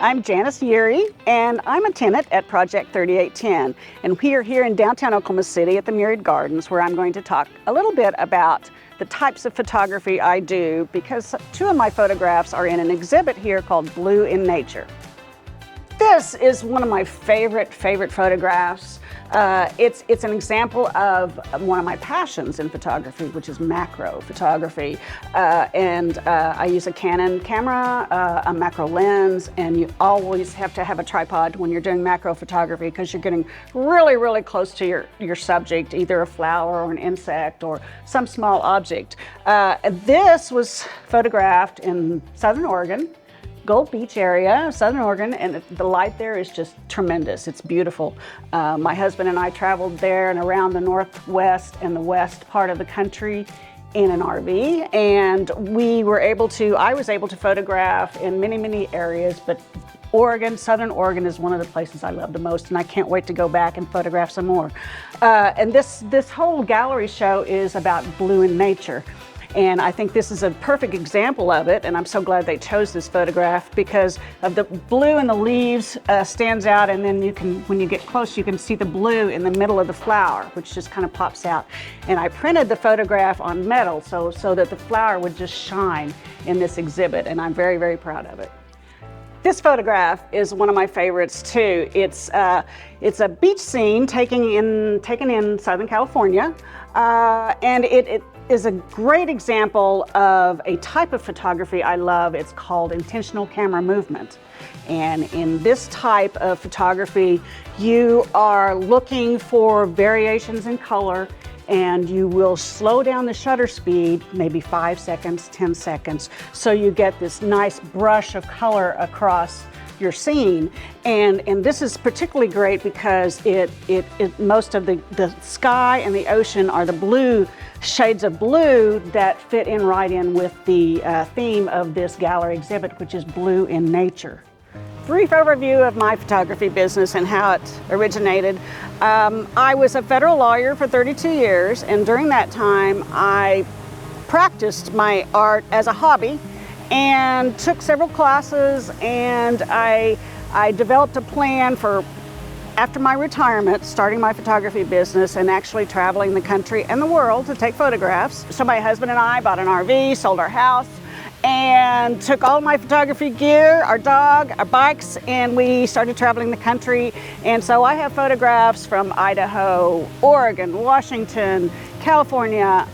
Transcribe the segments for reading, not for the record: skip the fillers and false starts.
I'm Janice Yeary, and I'm a tenant at Project 3810. And we are here in downtown Oklahoma City at the Myriad Gardens, where I'm going to talk a little bit about the types of photography I do, because two of my photographs are in an exhibit here called Blue in Nature. This is one of my favorite photographs. It's an example of one of my passions in photography, which is macro photography. I use a Canon camera, a macro lens, and you always have to have a tripod when you're doing macro photography because you're getting really close to your subject, either a flower or an insect or some small object. This was photographed in Southern Oregon, Gold Beach area, Southern Oregon, and the light there is just tremendous. It's beautiful. My husband and I traveled there and around the northwest and the west part of the country in an RV, and I was able to photograph in many areas, but Southern Oregon is one of the places I love the most, and I can't wait to go back and photograph some more. And this whole gallery show is about blue in nature. And I think this is a perfect example of it, and I'm so glad they chose this photograph because of the blue in the leaves stands out, and then when you get close, you can see the blue in the middle of the flower, which just kind of pops out. And I printed the photograph on metal so that the flower would just shine in this exhibit, and I'm very proud of it. This photograph is one of my favorites too. It's a beach scene taken in Southern California, and it is a great example of a type of photography I love. It's called intentional camera movement. And in this type of photography, you are looking for variations in color, and you will slow down the shutter speed, maybe 5 seconds, 10 seconds, so you get this nice brush of color across your scene. And this is particularly great because most of the sky and the ocean are the shades of blue that fit in right in with the theme of this gallery exhibit, which is blue in nature. Brief overview of my photography business and how it originated. I was a federal lawyer for 32 years, and during that time I practiced my art as a hobby and took several classes, and I developed a plan for after my retirement, starting my photography business and actually traveling the country and the world to take photographs. So my husband and I bought an RV, sold our house, and took all my photography gear, our dog, our bikes, and we started traveling the country. And so I have photographs from Idaho, Oregon, Washington, California,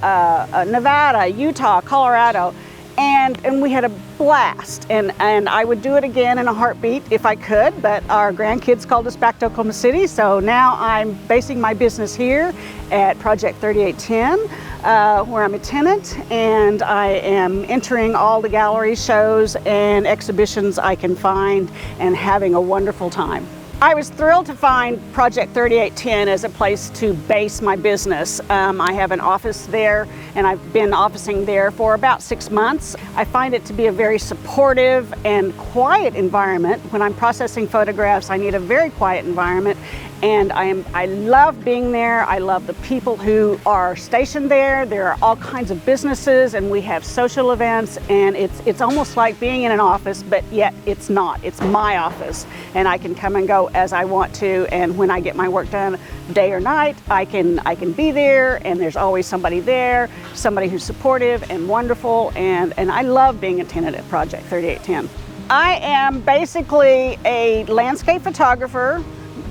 Nevada, Utah, Colorado, and we had a blast. And I would do it again in a heartbeat if I could, but our grandkids called us back to Oklahoma City, so now I'm basing my business here at Project 3810. Where I'm a tenant, and I am entering all the gallery shows and exhibitions I can find and having a wonderful time. I was thrilled to find Project 3810 as a place to base my business. I have an office there, and I've been officing there for about 6 months. I find it to be a very supportive and quiet environment. When I'm processing photographs, I need a very quiet environment, and I love being there. I love the people who are stationed there. There are all kinds of businesses, and we have social events, and it's almost like being in an office, but yet it's not. It's my office, and I can come and go as I want to, and when I get my work done, day or night, I can be there, and there's always somebody there, somebody who's supportive and wonderful, and I love being a tenant at Project 3810. I am basically a landscape photographer,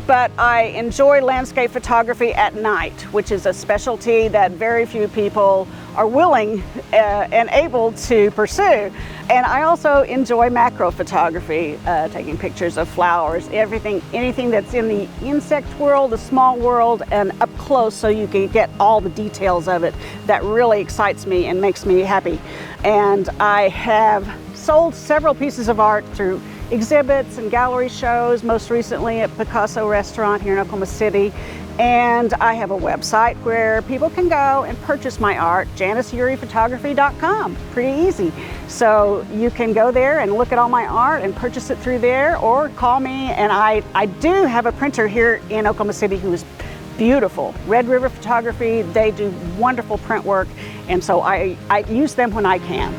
but I enjoy landscape photography at night, which is a specialty that very few people are willing and able to pursue. And I also enjoy macro photography, taking pictures of flowers, anything that's in the insect world, the small world, and up close so you can get all the details of it. That really excites me and makes me happy. And I have sold several pieces of art through exhibits and gallery shows, most recently at Picasso Restaurant here in Oklahoma City. And I have a website where people can go and purchase my art, JaniceYearyPhotography.com. Pretty easy. So you can go there and look at all my art and purchase it through there, or call me. And I do have a printer here in Oklahoma City who is beautiful. Red River Photography, they do wonderful print work. And so I use them when I can.